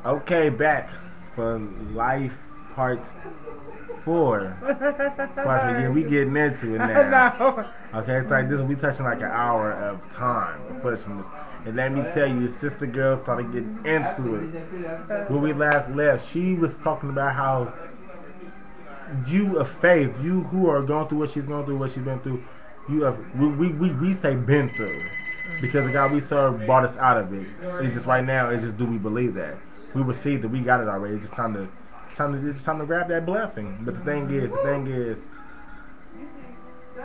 Okay, back for life part 4. Plus, again, we getting into it now. No. Okay, it's like this. We touching like an hour of time of foolishness, and let me tell you, sister girl started getting into it. When we last left, she was talking about how you of faith, you who are going through what she's going through, what she's been through, you have we say been through because the God we serve brought us out of it. It's just right now. It's just do we believe that we received it, we got it already. It's just it's just time to grab that blessing. But the thing is,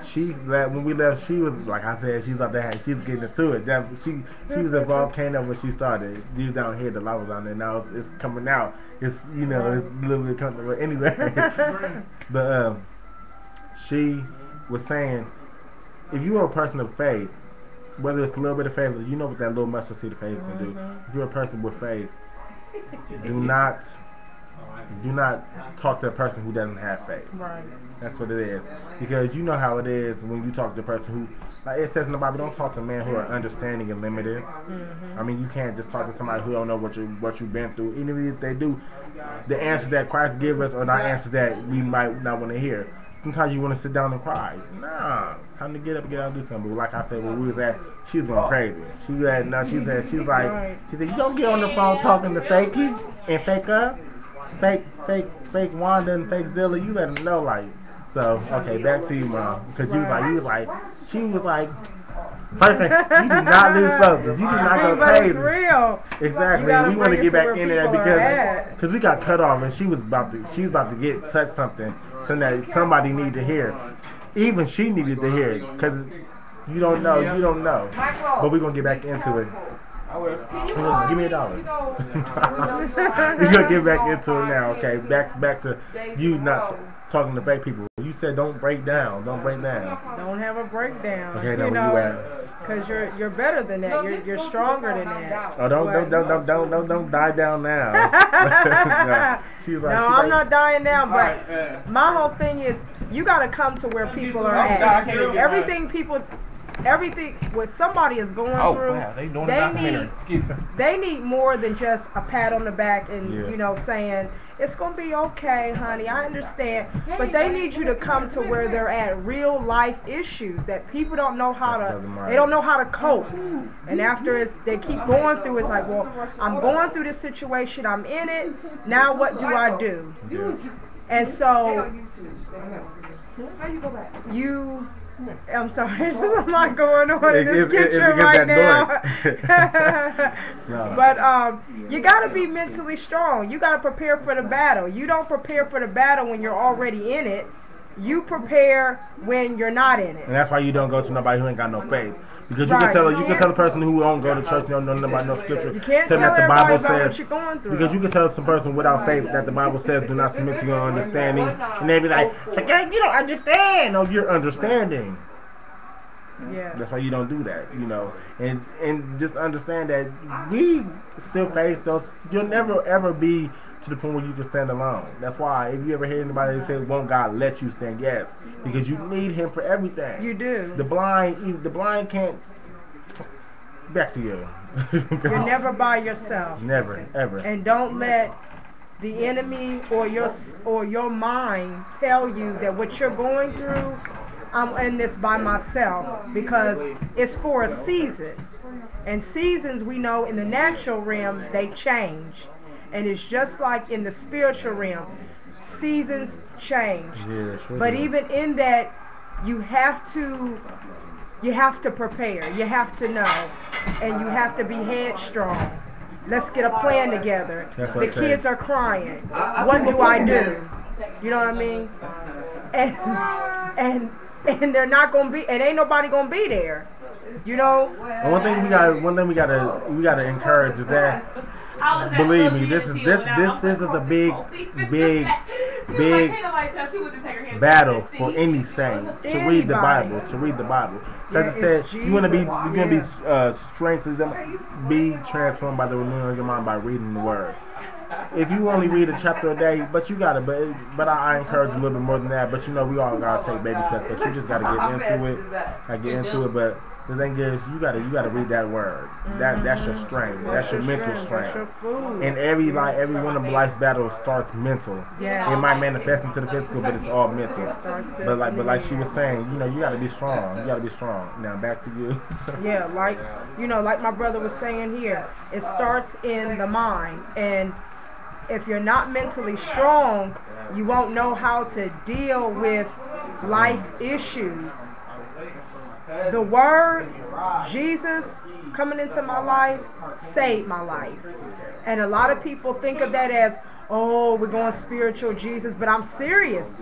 she's that when we left, she was like I said, she was out there, she's getting into it. That she was a volcano when she started. She was down here, the lava was down there. Now it's coming out. It's it's a little bit coming. But anyway, but she was saying, if you are a person of faith, whether it's a little bit of faith, you know what that little mustard seed of faith can do. If you're a person with faith, do not talk to a person who doesn't have faith. Right. That's what it is. Because you know how it is when you talk to a person who, like it says in the Bible, don't talk to men who are understanding and limited. I mean, you can't just talk to somebody who don't know what you've been through. Even if they do, the answers that Christ gives us are not answers that we might not want to hear. Sometimes you want to sit down and cry. Nah, it's time to get up and get out and do something. But like I said, when we was at, she was going crazy. She was like, you don't get on the phone talking to Fakey and Faker, fake Wanda and fake Zilla. You let them know, like. So okay, back to you, mom, because she was like, perfect. You do not lose focus. You do not go but crazy. It's real. Exactly. We want to get back into that because we got cut off and she was about to get touch something that somebody needed to hear. Even she needed to hear it because you don't know. But we're gonna get back into it. Give me $1. We're gonna get back into it now. Okay, back to you not talking to fake people. You said don't break down. Don't break down. Don't have a breakdown. Okay, now where you at? Because you're better than that. You're stronger than that. Oh, don't die down now. No, I'm not dying now. But my whole thing is you got to come to where people are at. Everything what somebody is going through, they need more than just a pat on the back and saying it's gonna be okay, honey. I understand, but they need you to come to where they're at. Real life issues that people don't know how to cope, and after they keep going through, it's like, well, I'm going through this situation. I'm in it now. What do I do? And so I'm sorry, there's a lot going on in this kitchen right now. But you got to be mentally strong. You got to prepare for the battle. You don't prepare for the battle when you're already in it. You prepare when you're not in it. And that's why you don't go to nobody who ain't got no faith. Because you can tell the person who don't go to church, don't know about no scripture. You can't tell that the Bible says what you're going through. Because you can tell some person without faith that the Bible says do not submit to your understanding, and they be like, you don't understand. No, you're understanding. Yeah. That's why you don't do that, and just understand that we still face those. You'll never ever be to the point where you can stand alone. That's why if you ever hear anybody say, "Won't God let you stand?" Yes, because you need Him for everything. You do. The blind can't. Back to you. You're never by yourself. Never, ever. And don't let the enemy or your mind tell you that what you're going through, I'm in this by myself, because it's for a season. And seasons, we know in the natural realm, they change. And it's just like in the spiritual realm. Seasons change. Yeah, sure. But even in that, you have to prepare. You have to know. And you have to be headstrong. Let's get a plan together. The kids are crying. What do I do? You know what I mean? And they're not gonna be, and ain't nobody gonna be there. And one thing we gotta encourage is that, believe me, this is a big battle for any saint to read the Bible. Because it said you're gonna be strengthened, be transformed by the renewing of your mind by reading the Word. If you only read a chapter a day, but you gotta, but I encourage a little bit more than that. But we all gotta take baby steps. But you just gotta get into it. But The thing is, you gotta read that word. That's your strength. That's your mental strength. And every one of life's battles starts mental. Yeah. It might manifest into the physical, but it's all mental. But like she was saying, you gotta be strong. You gotta be strong. Now back to you. Yeah, like my brother was saying here, it starts in the mind, and if you're not mentally strong, you won't know how to deal with life issues. The word Jesus coming into my life saved my life. And a lot of people think of that as, oh, we're going spiritual Jesus, but I'm serious.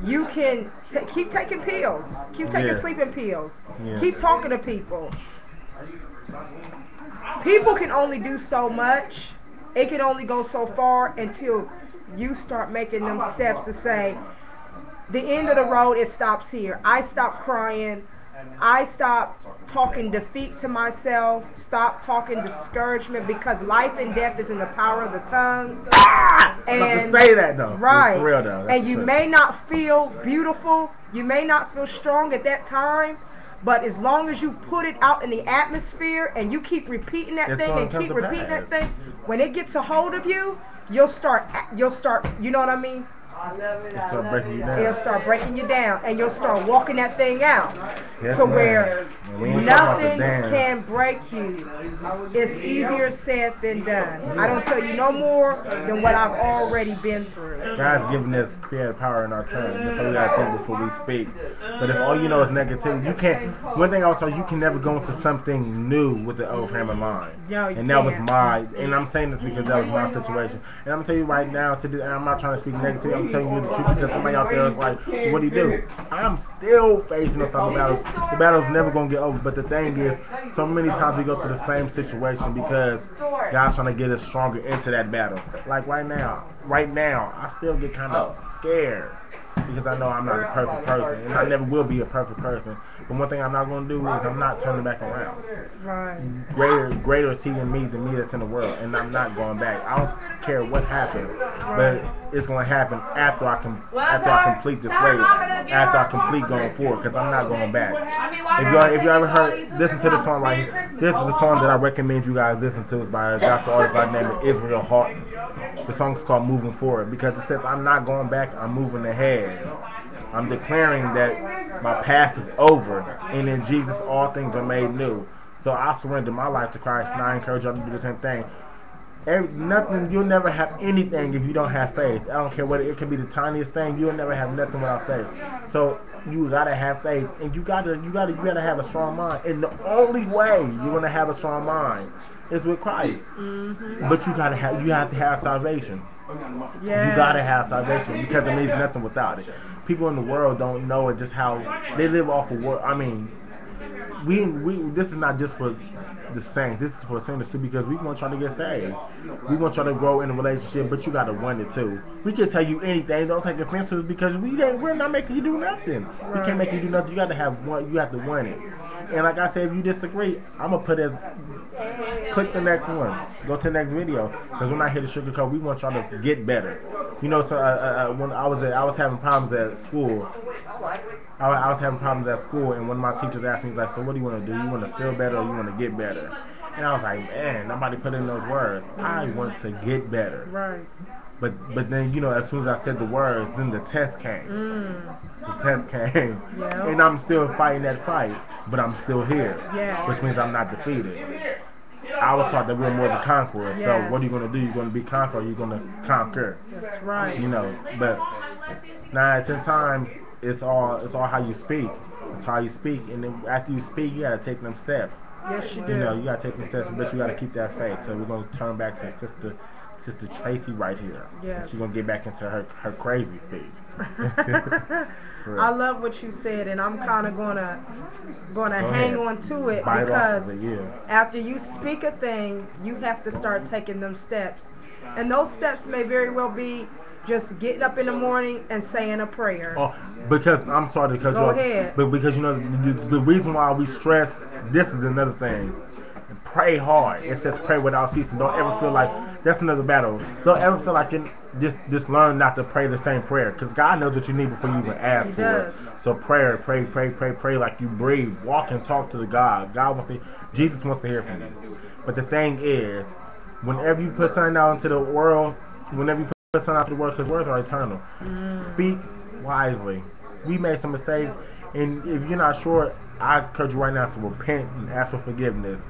You can keep taking pills. Keep taking sleeping pills. Keep talking to people. People can only do so much. It can only go so far until you start making them steps to say, the end of the road, it stops here. I stop crying. I stop talking defeat to myself. Stop talking discouragement, because life and death is in the power of the tongue. And I'm to say that though, right? For real though. And you may not feel beautiful. You may not feel strong at that time. But as long as you put it out in the atmosphere and you keep repeating that thing and keep repeating that thing, when it gets a hold of you, you'll start. You know what I mean? It'll start breaking you down. It'll start breaking you down, and you'll start walking that thing out to where nothing can break you. It's easier said than done. I don't tell you no more than what I've already been through. God's given us creative power in our tongue. That's how we gotta think before we speak. But if all you know is negativity, you can't. One thing also, you can never go into something new with the old frame of mind. And that was and I'm saying this because that was my situation. And I'm gonna tell you right now, and I'm not trying to speak negativity. I'm telling you the truth, because somebody out there is like, what do you do? I'm still facing those type of battles. The battle's never going to get over. But the thing is, so many times we go through the same situation because God's trying to get us stronger into that battle. Like right now, I still get kind of scared because I know I'm not a perfect person, and I never will be a perfect person. But one thing I'm not going to do is I'm not turning back around. Right. Greater is he in me than me that's in the world, and I'm not going back. I don't care what happens, but it's going to happen after I complete this race, after I complete going forward, because I'm not going back. If you ever listen to the song right here, this is the song that I recommend you guys listen to. It's by a gospel artist by the name of Israel Houghton. The song is called Moving Forward, because it says I'm not going back, I'm moving ahead. I'm declaring that my past is over, and in Jesus all things are made new. So I surrender my life to Christ, and I encourage y'all to do the same thing. You'll never have anything if you don't have faith. I don't care what it can be, the tiniest thing. You'll never have nothing without faith. So you gotta have faith, and you gotta have a strong mind. And the only way you're gonna have a strong mind is with Christ. But you have to have salvation. Yes. You gotta have salvation, because it means nothing without it. People in the world don't know it, just how they live off of work. I mean, this is not just for the saints. This is for sinners too, because we want y'all to get saved. We want y'all to grow in a relationship, but you gotta want it too. We can tell you anything. Don't take offense to it, because we're not making you do nothing. We can't make you do nothing. You gotta have one. You have to want it. And like I said, if you disagree, I'm gonna put as click the next one. Go to the next video, because we're not here to sugarcoat. We want y'all to get better. You know, so when I was having problems at school. I was having problems at school, and one of my teachers asked me, he's like, so what do you want to do? You want to feel better, or you want to get better? And I was like, man, nobody put in those words. I want to get better. Right. But then, you know, as soon as I said the words, then the test came. The test came. Yeah. And I'm still fighting that fight, but I'm still here. Yes. Which means I'm not defeated. I was taught that we're more than conquerors. Yes. So what are you going to do? You're going to be conqueror, or you're going to conquer. That's right. You know, but 9 out of 10 times, it's all how you speak. It's how you speak. And then after you speak, you got to take them steps. Yes, you do. You know, you got to take them steps, but you got to keep that faith. So we're going to turn back to Sister Tracy right here. Yes. She's going to get back into her crazy speech. I love what you said, and I'm kind of gonna hang on to it, because after you speak a thing, you have to start taking them steps. And those steps may very well be just getting up in the morning and saying a prayer. Oh, because I'm sorry to cut you off. Go ahead. But because, you know, the reason why we stress, this is another thing. pray hard. It says pray without ceasing. Don't ever feel like that's another battle. Don't ever feel like just learn not to pray the same prayer, because God knows what you need before you even ask for it. So pray like you breathe. Walk and talk to the God. Jesus wants to hear from you. But the thing is, whenever you put something out into the world, because words are eternal. Speak wisely. We made some mistakes, and if you're not sure, I encourage you right now to repent and ask for forgiveness.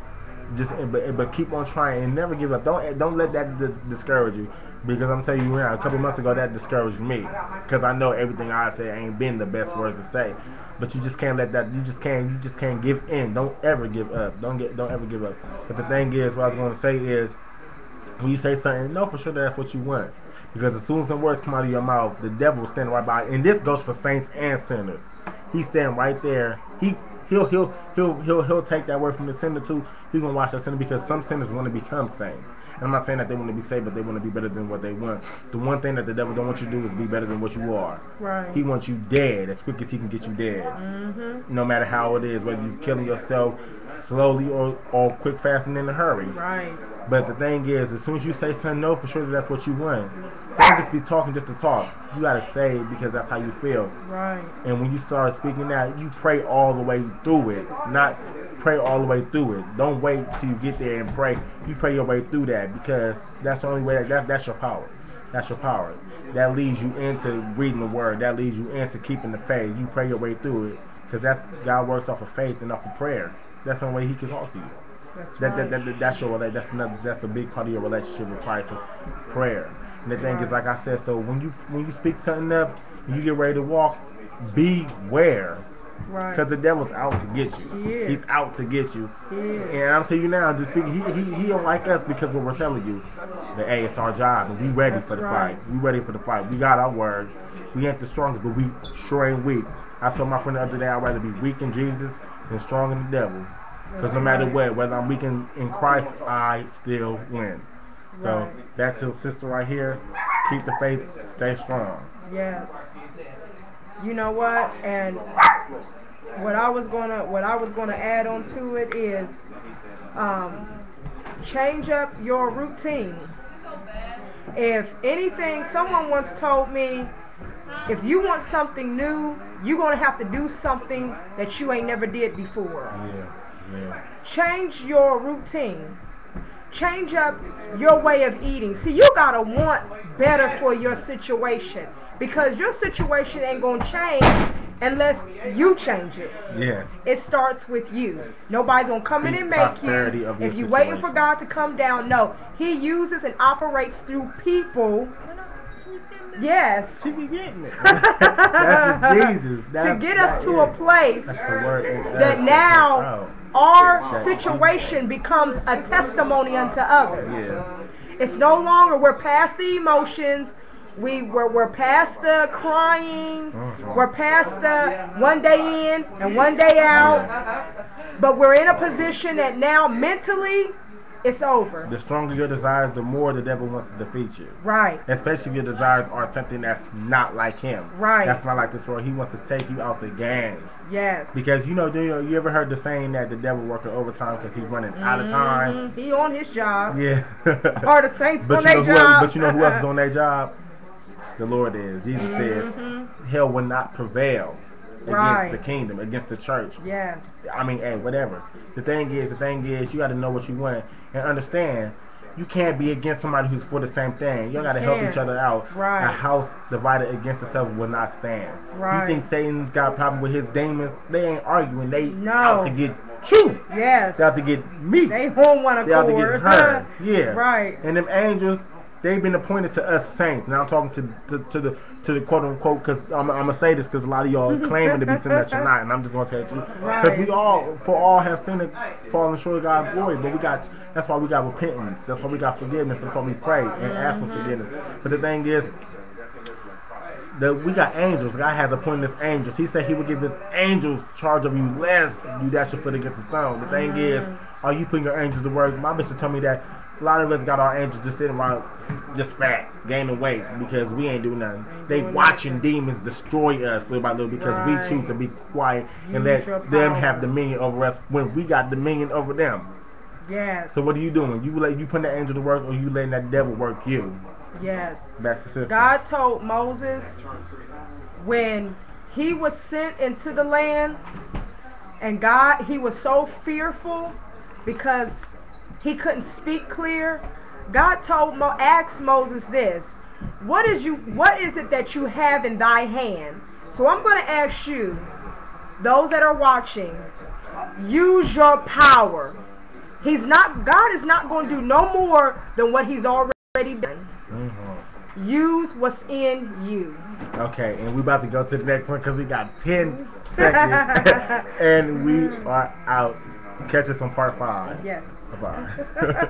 But keep on trying and never give up. Don't let that discourage you, because I'm telling you now, a couple months ago that discouraged me, because I know everything I say ain't been the best words to say. But you just can't let that. You just can't give in. Don't ever give up. Don't ever give up. But the thing is, what I was going to say is, when you say something, know for sure that's what you want. Because as soon as the words come out of your mouth, the devil will stand right by. And this goes for saints and sinners. He's standing right there. He'll take that word from the sinner too. He's gonna watch that sinner, because some sinners want to become saints. And I'm not saying that they want to be saved, but they want to be better than what they want. The one thing that the devil don't want you to do is be better than what you are. Right. He wants you dead as quick as he can get you dead. Mm-hmm. No matter how it is, whether you're killing yourself slowly or quick, fast, and in a hurry. Right. But the thing is, as soon as you say something, know for sure that that's what you want. Don't just be talking just to talk. You gotta say it because that's how you feel. Right. And when you start speaking that, you pray all the way through it. Not pray all the way through it. Don't wait till you get there and pray. You pray your way through that, because that's the only way. That's your power. That's your power. That leads you into reading the word. That leads you into keeping the faith. You pray your way through it, because that's God works off of faith and off of prayer. That's the only way He can talk to you. That's a big part of your relationship with Christ is prayer. And the thing is, like I said, so when you speak something up and you get ready to walk, beware. Right. Because the devil's out to get you. He's out to get you. And I'm telling you now, just speaking, he don't like us because what we're telling you. But hey, it's our job, and we ready for the fight. We ready for the fight. We got our word. We ain't the strongest, but we sure ain't weak. I told my friend the other day, I'd rather be weak in Jesus than strong in the devil. Because no matter what, whether I'm weak in Christ, I still win. So back to the sister right here. Keep the faith. Stay strong. Yes. You know what? And what I was gonna add on to it is, change up your routine. If anything, someone once told me, if you want something new, you're gonna have to do something that you ain't never did before. Yeah. Change your routine. Change up your way of eating. See, you gotta want better for your situation, because your situation ain't gonna change unless you change it. Yes. It starts with you. Nobody's gonna come in and make you. If you're waiting for God to come down, no. He uses and operates through people. Yes. She be getting it. That's Jesus. To get us to a place that now Oh. our situation becomes a testimony unto others. Yeah. It's no longer, we're past the emotions, we're past the crying, we're past the one day in and one day out, but we're in a position that now mentally it's over. The stronger your desires, the more the devil wants to defeat you. Right. Especially if your desires are something that's not like him. Right. That's not like this world. He wants to take you out the game. Yes. Because you ever heard the saying that the devil working overtime because he's running out of time? He on his job. Yeah. Or the saints on their job. But you know who else is on their job? The Lord is. Jesus says, hell will not prevail against the kingdom, against the church. Yes. I mean, hey, whatever. The thing is, you got to know what you want and understand. You can't be against somebody who's for the same thing. You got to help each other out. Right. A house divided against itself will not stand. Right. You think Satan's got a problem with his demons? They ain't arguing. They No. out to get you. Yes. They out to get me. They on one accord. They out to get her. Yeah. Right. And them angels, they've been appointed to us saints. Now I'm talking to the quote unquote, because I'm gonna say this because a lot of y'all claiming to be sin that you're not, and I'm just gonna tell you the truth. Because we all have sinned and fallen short of God's glory, but that's why we got repentance. That's why we got forgiveness. That's why we pray and ask for forgiveness. But the thing is, we got angels. God has appointed us angels. He said He would give His angels charge of you, lest you dash your foot against a stone. The thing is, are you putting your angels to work? My bitch told me that a lot of us got our angels just sitting around, just fat, gaining weight, because we ain't do nothing. They watching demons destroy us little by little because we choose to be quiet and let them have dominion over us when we got dominion over them. Yes. So what are you doing? You putting the angel to work, or you letting that devil work you? Yes. Back to sister. God told Moses when he was sent into the land, and he was so fearful because he couldn't speak clear. God asked Moses this: what is it that you have in thy hand? So I'm going to ask you, those that are watching, use your power. God is not going to do no more than what he's already done. Mm-hmm. Use what's in you. Okay, and we about to go to the next one because we got 10 seconds and we are out. Catch us on part 5. Yes. Bye-bye.